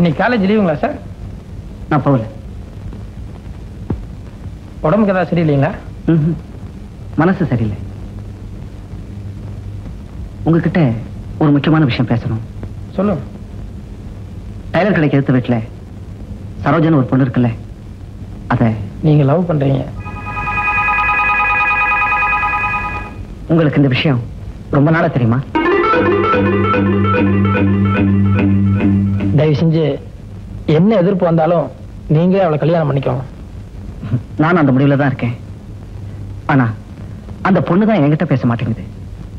இன்னைக்கு college லீவுங்களா sir? நான் போகல. உடம்புக்கு ஏதாவது சரியில்லைங்களா? மனசு சரியில்லை. உங்ககிட்ட ஒரு முக்கியமான விஷயம் பேசணும். சொல்லுங்க. டைலர் கடைக்கு எடுத்த வீட்டுல சரோஜன் ஒரு பொண்ணு இருக்குல்ல, அத நீங்க லவ் பண்றீங்க. உங்களுக்கு இந்த விஷயம் ரொம்ப நாளா தெரியுமா? தயவு செஞ்சு என்ன எதிர்ப்பு வந்தாலும் நீங்களே அவளை கல்யாணம் பண்ணிக்கோங்க. நானும் அந்த முடிவுல தான் இருக்கேன். ஆனா அந்த பொண்ணு தான் என்கிட்ட பேச மாட்டேங்குது.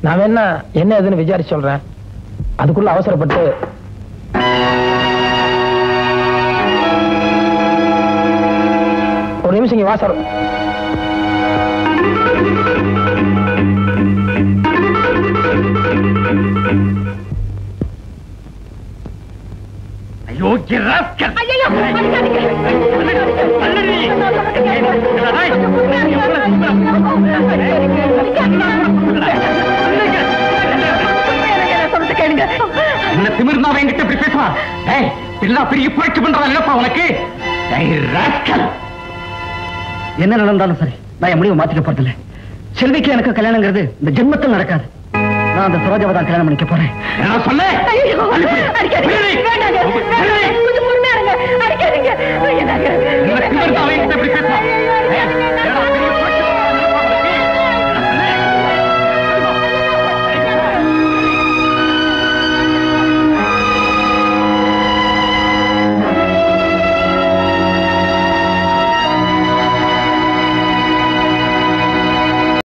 நான் வேணா என்ன எதுன்னு விசாரிச்சு சொல்றேன். அதுக்குள்ள அவசரப்பட்டு ஒரு நிமிஷம் இங்க வா சார். என்ன திமிர்னா என்கிட்ட இப்படி பேசுவான்? எல்லாம் பெரிய புரட்சி பண்றதா இல்லப்பா உனக்கு? என்ன நடந்தாலும் சரி, நான் என் முடிவை மாத்திக்க போறதில்லை. செல்விக்கு எனக்கு கல்யாணங்கிறது இந்த ஜென்மத்தில் நடக்காது. நான் அந்த சரோஜாவை தான் கல்யாணம் பண்ணிக்க போறேன். நான் சொன்னேன்.